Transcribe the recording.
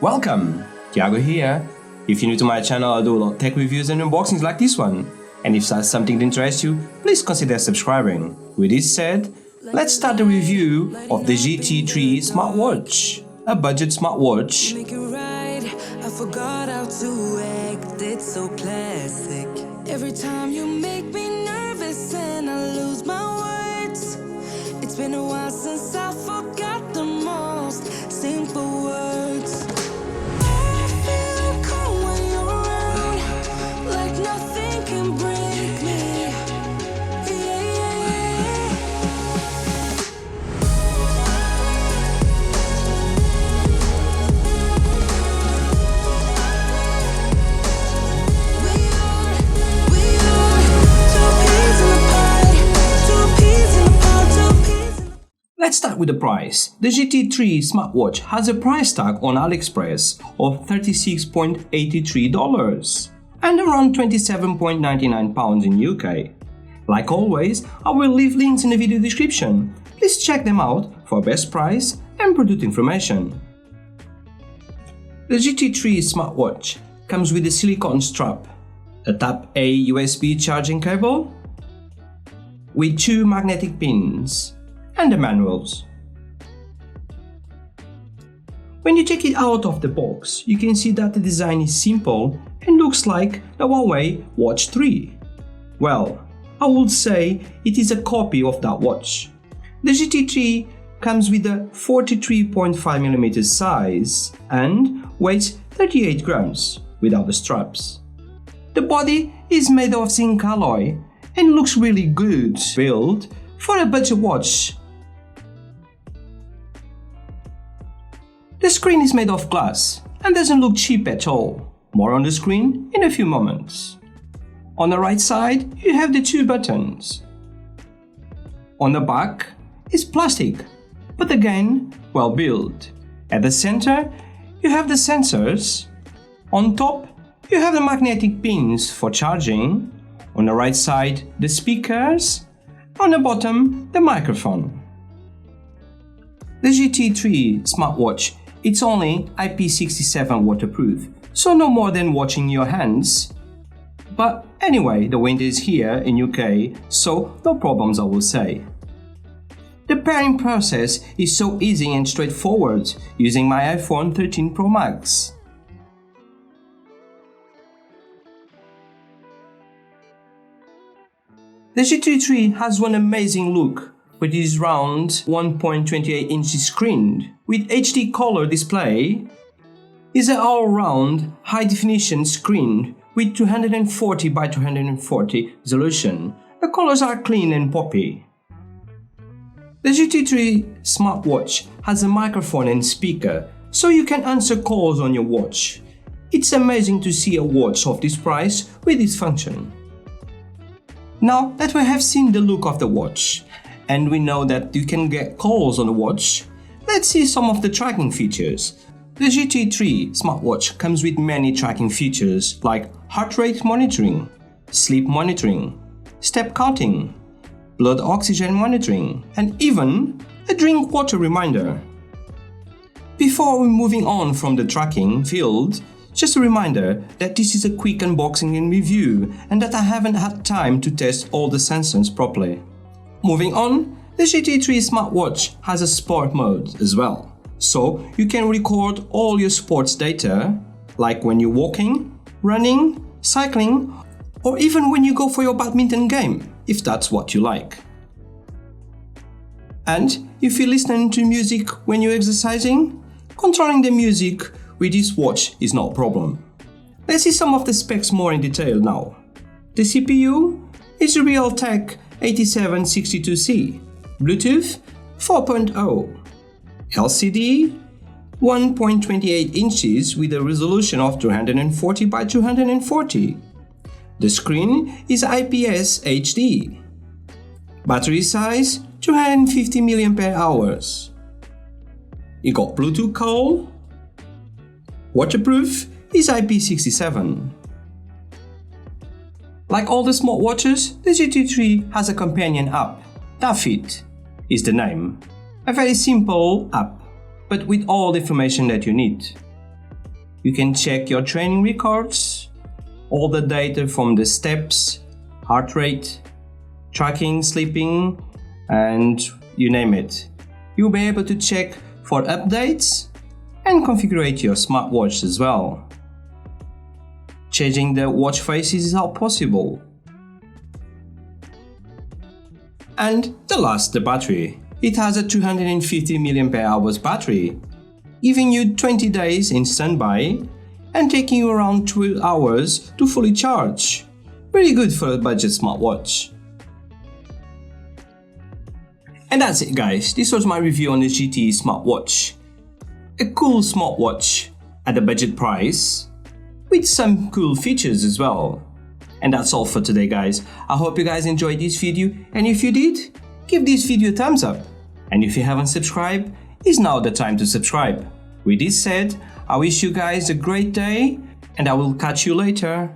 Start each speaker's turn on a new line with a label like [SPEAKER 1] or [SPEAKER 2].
[SPEAKER 1] Welcome! Thiago here. If you're new to my channel, I do a lot of tech reviews and unboxings like this one. And if that's something that interests you, please consider subscribing. With this said, let's start the review of the GT3 Smartwatch, a budget smartwatch.
[SPEAKER 2] Make it right. I forgot how to act, it's so classic. Every time you make me nervous and I lose my words. It's been a while since I forgot the most simple words. I feel calm when you're around, like nothing can break me.
[SPEAKER 1] Let's start with the price. The GT3 smartwatch has a price tag on AliExpress of $36.83 and around £27.99 in UK. Like always, I will leave links in the video description. Please check them out for best price and product information. The GT3 smartwatch comes with a silicone strap, a Type-A USB charging cable with 2 magnetic pins, and the manuals. When you take it out of the box, you can see that the design is simple and looks like the Huawei Watch 3. Well, I would say it is a copy of that watch. The GT3 comes with a 43.5mm size and weighs 38 grams without the straps. The body is made of zinc alloy and looks really good built for a budget watch. The screen is made of glass and doesn't look cheap at all. More on the screen in a few moments. On the right side, you have the 2 buttons. On the back is plastic, but again, well built. At the center, you have the sensors. On top, you have the magnetic pins for charging. On the right side, the speakers. On the bottom, the microphone. The GT3 smartwatch, it's only IP67 waterproof, so no more than washing your hands. But anyway, the winter is here in UK, so no problems I will say. The pairing process is so easy and straightforward using my iPhone 13 Pro Max. The GT3 has one amazing look with its round 1.28 inches screen with HD color display. Is an all-round high-definition screen with 240 by 240 resolution. The colors are clean and poppy. The GT3 smartwatch has a microphone and speaker, so you can answer calls on your watch. It's amazing to see a watch of this price with this function. Now that we have seen the look of the watch, and we know that you can get calls on the watch, let's see some of the tracking features. The GT3 smartwatch comes with many tracking features like heart rate monitoring, sleep monitoring, step counting, blood oxygen monitoring, and even a drink water reminder. Before moving on from the tracking field, just a reminder that this is a quick unboxing and review and that I haven't had time to test all the sensors properly. Moving on, the GT3 smartwatch has a sport mode as well, so you can record all your sports data, like when you're walking, running, cycling, or even when you go for your badminton game, if that's what you like. And if you're listening to music when you're exercising, controlling the music with this watch is no problem. Let's see some of the specs more in detail now. The CPU is a Realtek 8762C, Bluetooth 4.0, LCD 1.28 inches with a resolution of 240 by 240. The screen is IPS HD. Battery size 250 mAh. You got Bluetooth call. Waterproof is IP67. Like all the smartwatches, the GT3 has a companion app. Tafit is the name. A very simple app, but with all the information that you need. You can check your training records, all the data from the steps, heart rate, tracking, sleeping, and you name it. You'll be able to check for updates and configure your smartwatch as well. Changing the watch faces is all possible. And the last, the battery. It has a 250 mAh battery, giving you 20 days in standby and taking you around 2 hours to fully charge. Very good for a budget smartwatch. And that's it guys, this was my review on the GT smartwatch. A cool smartwatch at a budget price, with some cool features as well. And that's all for today guys. I hope you guys enjoyed this video, and if you did, give this video a thumbs up. And if you haven't subscribed, it's now the time to subscribe. With this said, I wish you guys a great day, and I will catch you later.